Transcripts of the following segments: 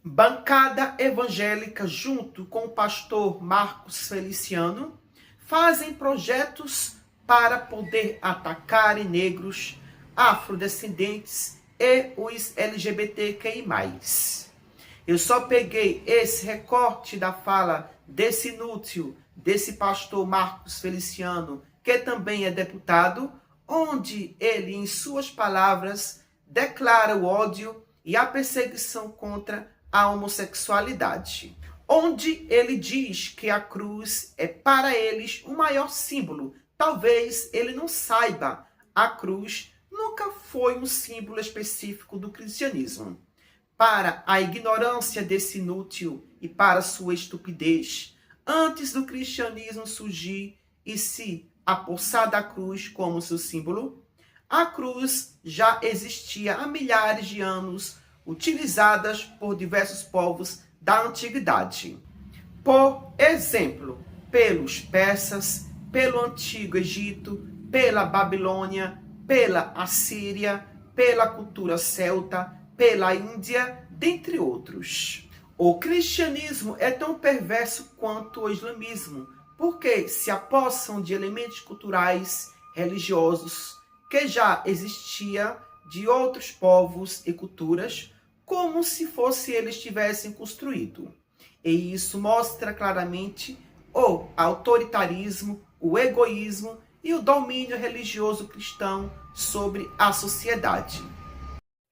Bancada evangélica, junto com o pastor Marcos Feliciano, fazem projetos para poder atacar negros, afrodescendentes e os LGBTQI+. Eu só peguei esse recorte da fala desse inútil, desse pastor Marcos Feliciano, que também é deputado, onde ele, em suas palavras, declara o ódio e a perseguição contra a homossexualidade, onde ele diz que a cruz é para eles o maior símbolo. Talvez ele não saiba, a cruz nunca foi um símbolo específico do cristianismo. Para a ignorância desse inútil e para sua estupidez, antes do cristianismo surgir e se apossar da cruz como seu símbolo, a cruz já existia há milhares de anos, utilizadas por diversos povos da antiguidade. Por exemplo, pelos persas, pelo Antigo Egito, pela Babilônia, pela Assíria, pela cultura celta, pela Índia, dentre outros. O cristianismo é tão perverso quanto o islamismo, porque se apossam de elementos culturais, religiosos, que já existia de outros povos e culturas, como se fosse eles tivessem construído. E isso mostra claramente o autoritarismo, o egoísmo e o domínio religioso cristão sobre a sociedade.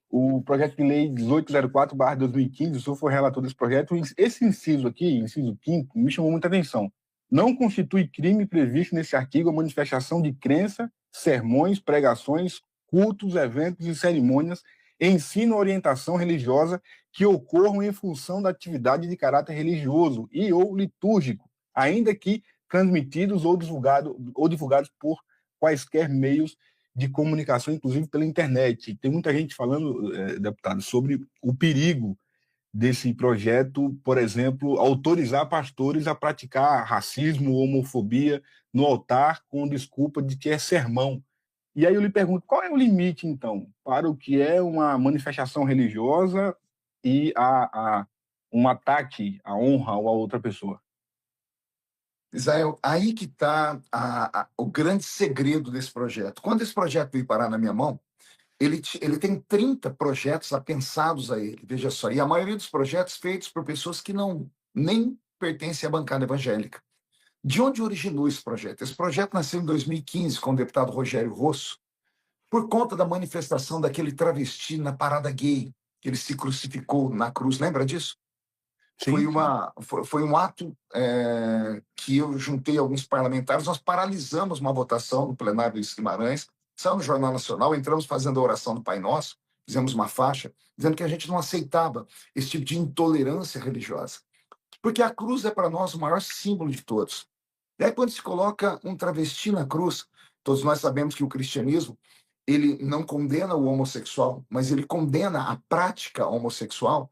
O projeto de lei 1804/2015, o senhor foi relator desse projeto. Esse inciso aqui, inciso 5º, me chamou muita atenção. Não constitui crime previsto nesse artigo a manifestação de crença, sermões, pregações, cultos, eventos e cerimônias, ensino ou orientação religiosa que ocorram em função da atividade de caráter religioso e ou litúrgico, ainda que transmitidos ou divulgados por quaisquer meios de comunicação, inclusive pela internet. Tem muita gente falando, deputado, sobre o perigo desse projeto, por exemplo, autorizar pastores a praticar racismo ou homofobia no altar com desculpa de que é sermão. E aí eu lhe pergunto, qual é o limite, então, para o que é uma manifestação religiosa e um ataque à honra ou a outra pessoa? Israel, aí que está o grande segredo desse projeto. Quando esse projeto veio parar na minha mão, ele tem 30 projetos apensados a ele, veja só, e a maioria dos projetos feitos por pessoas que não nem pertencem à bancada evangélica. De onde originou esse projeto? Esse projeto nasceu em 2015 com o deputado Rogério Rosso, por conta da manifestação daquele travesti na parada gay, que ele se crucificou na cruz, lembra disso? Sim. Foi um ato que eu juntei alguns parlamentares, nós paralisamos uma votação no plenário do Guimarães, saiu no Jornal Nacional, entramos fazendo a oração do Pai Nosso, fizemos uma faixa, dizendo que a gente não aceitava esse tipo de intolerância religiosa. Porque a cruz é para nós o maior símbolo de todos. E aí, quando se coloca um travesti na cruz, todos nós sabemos que o cristianismo ele não condena o homossexual, mas ele condena a prática homossexual.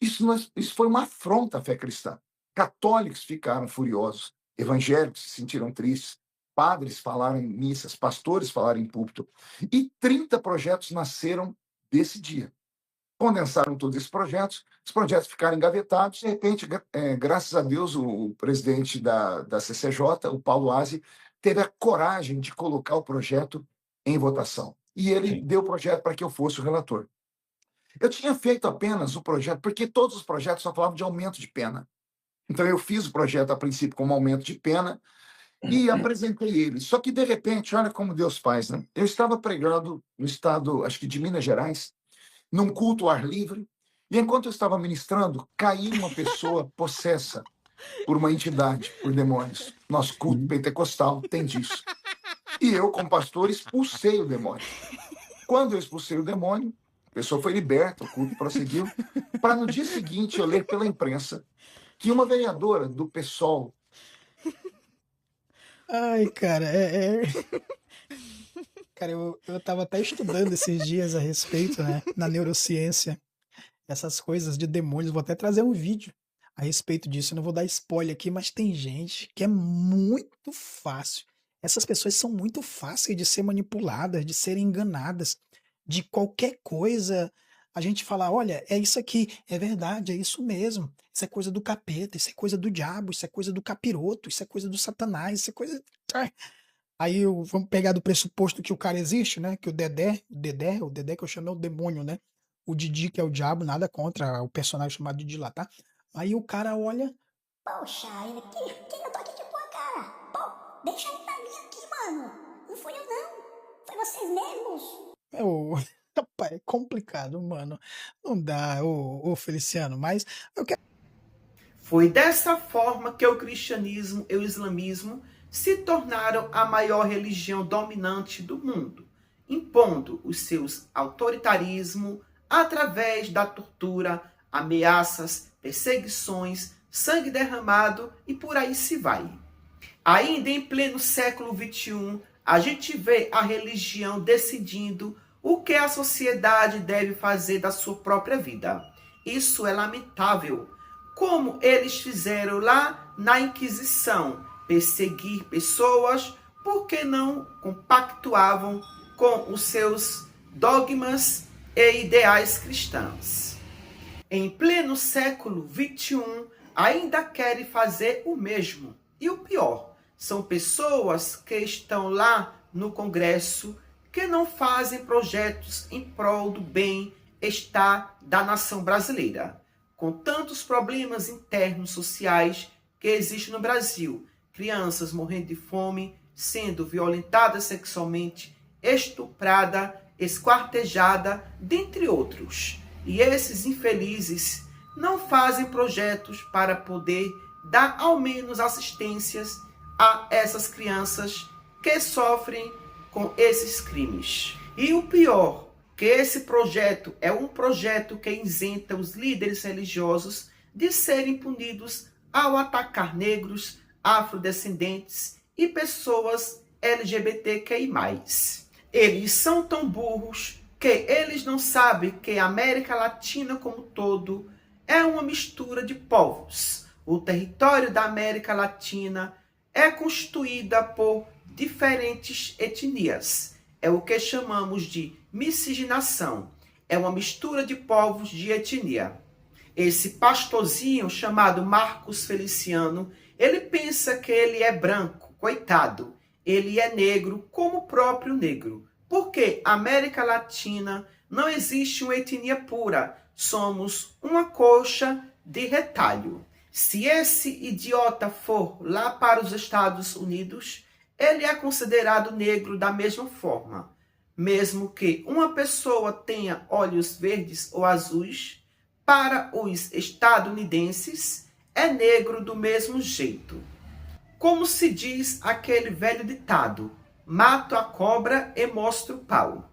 Isso foi uma afronta à fé cristã. Católicos ficaram furiosos, evangélicos se sentiram tristes, padres falaram em missas, pastores falaram em púlpito. E 30 projetos nasceram desse dia. Condensaram todos esses projetos, os projetos ficaram engavetados. De repente, graças a Deus, o presidente da CCJ, o Paulo Aze, teve a coragem de colocar o projeto em votação. E ele Sim. deu o projeto para que eu fosse o relator. Eu tinha feito apenas o projeto, porque todos os projetos só falavam de aumento de pena. Então, eu fiz o projeto, a princípio, como aumento de pena e apresentei ele. Só que, de repente, olha como Deus faz, né? Eu estava pregando no estado, acho que de Minas Gerais, num culto ao ar livre, e enquanto eu estava ministrando, caiu uma pessoa possessa por uma entidade, por demônios. Nosso culto pentecostal tem disso. E eu, como pastor, expulsei o demônio. Quando eu expulsei o demônio, a pessoa foi liberta, o culto prosseguiu, para no dia seguinte eu ler pela imprensa que uma vereadora do PSOL. Ai, cara, Cara, eu tava até estudando esses dias a respeito, né, na neurociência, essas coisas de demônios. Vou até trazer um vídeo a respeito disso. Eu não vou dar spoiler aqui, mas tem gente que é muito fácil. Essas pessoas são muito fáceis de ser manipuladas, de serem enganadas, de qualquer coisa. a gente falar, olha, é isso aqui, é verdade, é isso mesmo. Isso é coisa do capeta, isso é coisa do diabo, isso é coisa do capiroto, isso é coisa do satanás, isso é coisa... Ai. Aí vamos pegar do pressuposto que o cara existe, né? Que o Dedé que eu chamei o demônio, né? O Didi, que é o diabo, nada contra o personagem chamado Didi lá, tá? Aí o cara olha, Poxa, quem eu tô aqui de boa, cara? Pô, deixa ele pra mim aqui, mano. Não fui eu, não. Foi vocês mesmos. rapaz, é complicado, mano. Não dá, ô Feliciano, mas eu quero. Foi dessa forma que o cristianismo e o islamismo se tornaram a maior religião dominante do mundo, impondo os seus autoritarismo através da tortura, ameaças, perseguições, sangue derramado e por aí se vai. Ainda em pleno século XXI, a gente vê a religião decidindo o que a sociedade deve fazer da sua própria vida. Isso é lamentável, como eles fizeram lá na Inquisição, perseguir pessoas porque não compactuavam com os seus dogmas e ideais cristãos. Em pleno século XXI, ainda querem fazer o mesmo. E o pior, são pessoas que estão lá no Congresso que não fazem projetos em prol do bem-estar da nação brasileira. Com tantos problemas internos sociais que existem no Brasil, crianças morrendo de fome, sendo violentadas sexualmente, estuprada, esquartejada, dentre outros. E esses infelizes não fazem projetos para poder dar ao menos assistências a essas crianças que sofrem com esses crimes. E o pior, que esse projeto é um projeto que isenta os líderes religiosos de serem punidos ao atacar negros, afrodescendentes e pessoas LGBTQI+. Eles são tão burros que eles não sabem que a América Latina como todo é uma mistura de povos. O território da América Latina é constituída por diferentes etnias. É o que chamamos de miscigenação. É uma mistura de povos de etnia. Esse pastorzinho chamado Marcos Feliciano, ele pensa que ele é branco, coitado. Ele é negro como o próprio negro. Porque a América Latina não existe uma etnia pura. Somos uma coxa de retalho. Se esse idiota for lá para os Estados Unidos, ele é considerado negro da mesma forma. Mesmo que uma pessoa tenha olhos verdes ou azuis, para os estadunidenses, é negro do mesmo jeito. Como se diz aquele velho ditado, mato a cobra e mostro o pau.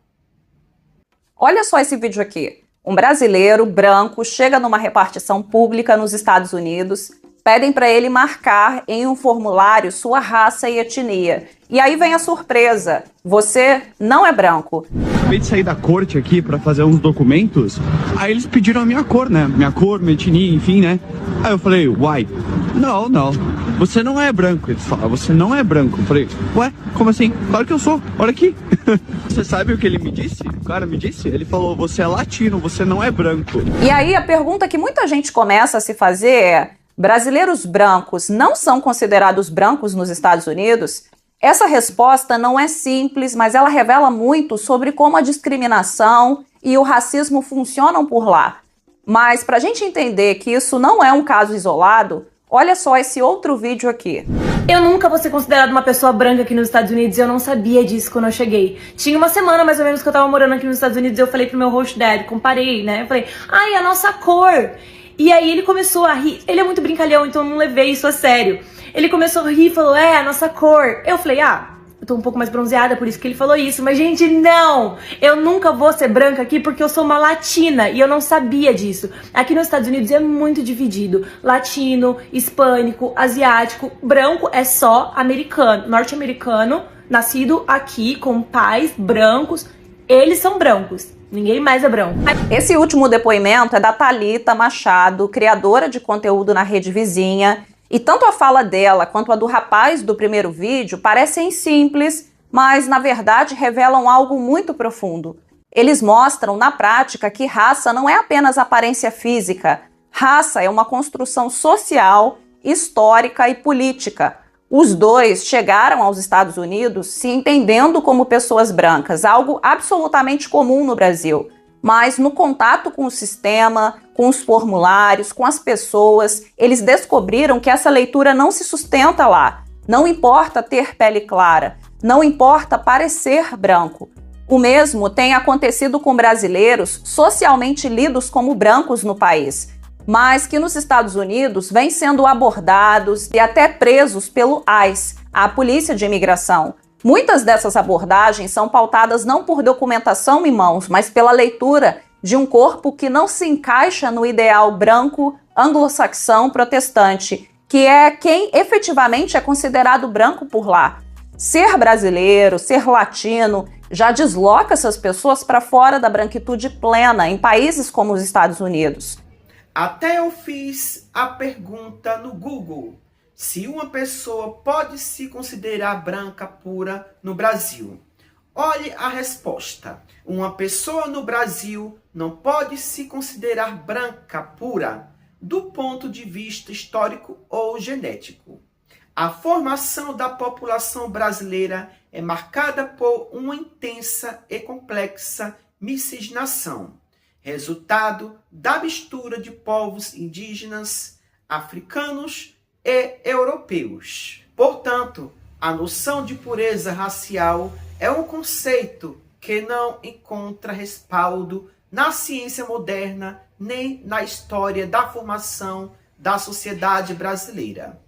Olha só esse vídeo aqui. Um brasileiro branco chega numa repartição pública nos Estados Unidos, pedem para ele marcar em um formulário sua raça e etnia. E aí vem a surpresa, você não é branco. Acabei de sair da corte aqui para fazer uns documentos, aí eles pediram a minha cor, né? Minha cor, minha etnia, enfim, né? Aí eu falei, uai, não, você não é branco. Eles falaram, você não é branco. Eu falei, ué, como assim? Claro que eu sou, olha aqui. Você sabe o que ele me disse? O cara me disse? Ele falou, você é latino, você não é branco. E aí a pergunta que muita gente começa a se fazer é, brasileiros brancos não são considerados brancos nos Estados Unidos? Essa resposta não é simples, mas ela revela muito sobre como a discriminação e o racismo funcionam por lá. Mas para a gente entender que isso não é um caso isolado, olha só esse outro vídeo aqui. Eu nunca vou ser considerada uma pessoa branca aqui nos Estados Unidos e eu não sabia disso quando eu cheguei. Tinha uma semana mais ou menos que eu tava morando aqui nos Estados Unidos e eu falei pro meu host dad, comparei, né? Eu falei, ai, a nossa cor. E aí ele começou a rir. Ele é muito brincalhão, então eu não levei isso a sério. Ele começou a rir e falou, a nossa cor. Eu falei, eu tô um pouco mais bronzeada, por isso que ele falou isso. Mas, gente, não! Eu nunca vou ser branca aqui porque eu sou uma latina e eu não sabia disso. Aqui nos Estados Unidos é muito dividido. Latino, hispânico, asiático. Branco é só americano, norte-americano, nascido aqui com pais brancos. Eles são brancos. Ninguém mais é branco. Esse último depoimento é da Thalita Machado, criadora de conteúdo na Rede Vizinha. E tanto a fala dela quanto a do rapaz do primeiro vídeo parecem simples, mas na verdade revelam algo muito profundo. Eles mostram na prática que raça não é apenas aparência física. Raça é uma construção social, histórica e política. Os dois chegaram aos Estados Unidos se entendendo como pessoas brancas, algo absolutamente comum no Brasil. Mas no contato com o sistema, com os formulários, com as pessoas, eles descobriram que essa leitura não se sustenta lá. Não importa ter pele clara, não importa parecer branco. O mesmo tem acontecido com brasileiros socialmente lidos como brancos no país, mas que nos Estados Unidos vêm sendo abordados e até presos pelo ICE, a Polícia de Imigração. Muitas dessas abordagens são pautadas não por documentação em mãos, mas pela leitura de um corpo que não se encaixa no ideal branco, anglo-saxão, protestante, que é quem efetivamente é considerado branco por lá. Ser brasileiro, ser latino, já desloca essas pessoas para fora da branquitude plena em países como os Estados Unidos. Até eu fiz a pergunta no Google se uma pessoa pode se considerar branca pura no Brasil. Olhe a resposta. Uma pessoa no Brasil não pode se considerar branca pura do ponto de vista histórico ou genético. A formação da população brasileira é marcada por uma intensa e complexa miscigenação, resultado da mistura de povos indígenas, africanos e europeus. Portanto, a noção de pureza racial é um conceito que não encontra respaldo na ciência moderna nem na história da formação da sociedade brasileira.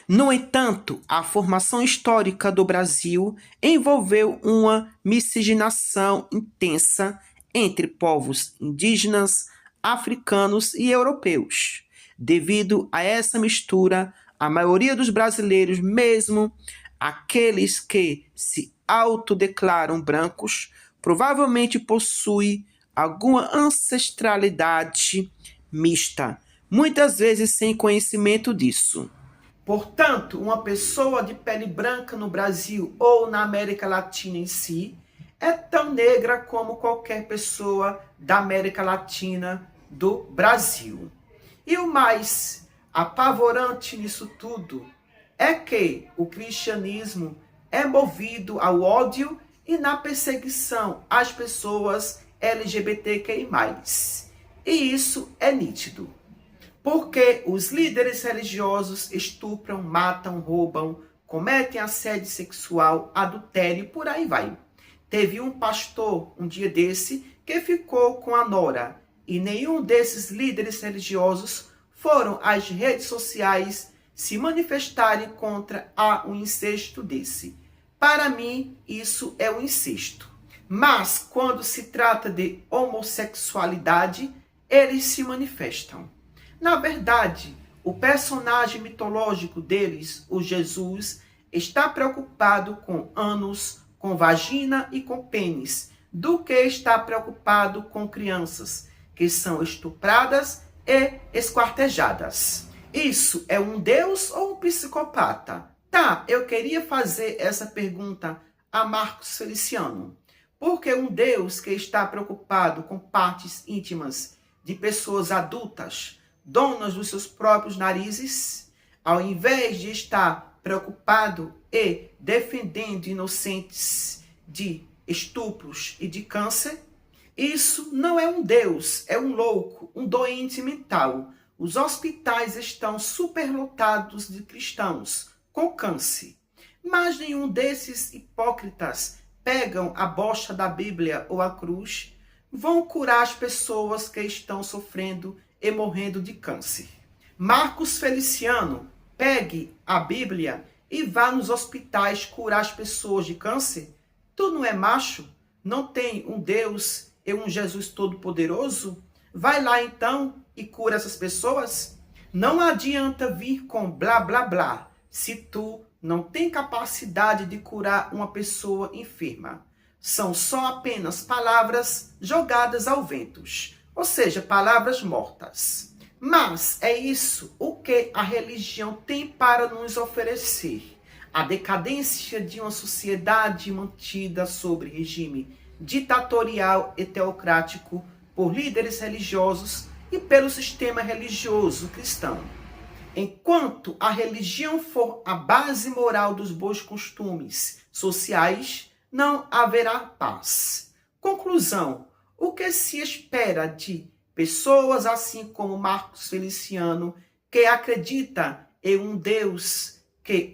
No entanto, a formação histórica do Brasil envolveu uma miscigenação intensa entre povos indígenas, africanos e europeus. Devido a essa mistura, a maioria dos brasileiros, mesmo aqueles que se autodeclaram brancos, provavelmente possui alguma ancestralidade mista, muitas vezes sem conhecimento disso. Portanto, uma pessoa de pele branca no Brasil ou na América Latina em si é tão negra como qualquer pessoa da América Latina do Brasil. E o mais apavorante nisso tudo é que o cristianismo é movido ao ódio e na perseguição às pessoas LGBTQI+. E isso é nítido. Porque os líderes religiosos estupram, matam, roubam, cometem assédio sexual, adultério e por aí vai. Teve um pastor, um dia desse, que ficou com a nora. E nenhum desses líderes religiosos foram às redes sociais se manifestarem contra um incesto desse. Para mim, isso é um incesto. Mas, quando se trata de homossexualidade, eles se manifestam. Na verdade, o personagem mitológico deles, o Jesus, está preocupado com ânus, com vagina e com pênis, do que está preocupado com crianças que são estupradas e esquartejadas. Isso é um Deus ou um psicopata? Tá, eu queria fazer essa pergunta a Marcos Feliciano. Porque um Deus que está preocupado com partes íntimas de pessoas adultas, donas dos seus próprios narizes, ao invés de estar preocupado e defendendo inocentes de estupros e de câncer, isso não é um Deus, é um louco, um doente mental. Os hospitais estão superlotados de cristãos com câncer, mas nenhum desses hipócritas pegam a bocha da Bíblia ou a cruz, vão curar as pessoas que estão sofrendo e morrendo de câncer. Marcos Feliciano, pegue a Bíblia e vá nos hospitais curar as pessoas de câncer. Tu não é macho? Não tem um Deus e um Jesus Todo-Poderoso? Vai lá então e cura essas pessoas. Não adianta vir com blá blá blá se tu não tem capacidade de curar uma pessoa enferma. São só apenas palavras jogadas ao vento. Ou seja, palavras mortas. Mas é isso o que a religião tem para nos oferecer. A decadência de uma sociedade mantida sobre regime ditatorial e teocrático por líderes religiosos e pelo sistema religioso cristão. Enquanto a religião for a base moral dos bons costumes sociais, não haverá paz. Conclusão: o que se espera de pessoas assim como Marcos Feliciano, que acredita em um Deus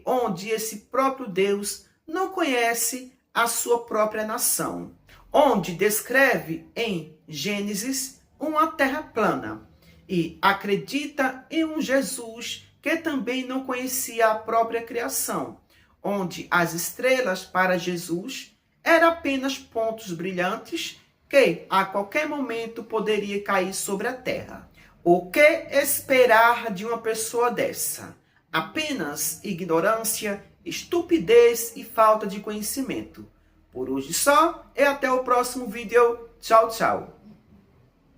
onde esse próprio Deus não conhece a sua própria nação, onde descreve em Gênesis uma terra plana e acredita em um Jesus que também não conhecia a própria criação, onde as estrelas para Jesus eram apenas pontos brilhantes que a qualquer momento poderia cair sobre a terra. O que esperar de uma pessoa dessa? Apenas ignorância, estupidez e falta de conhecimento. Por hoje só, e até o próximo vídeo. Tchau, tchau.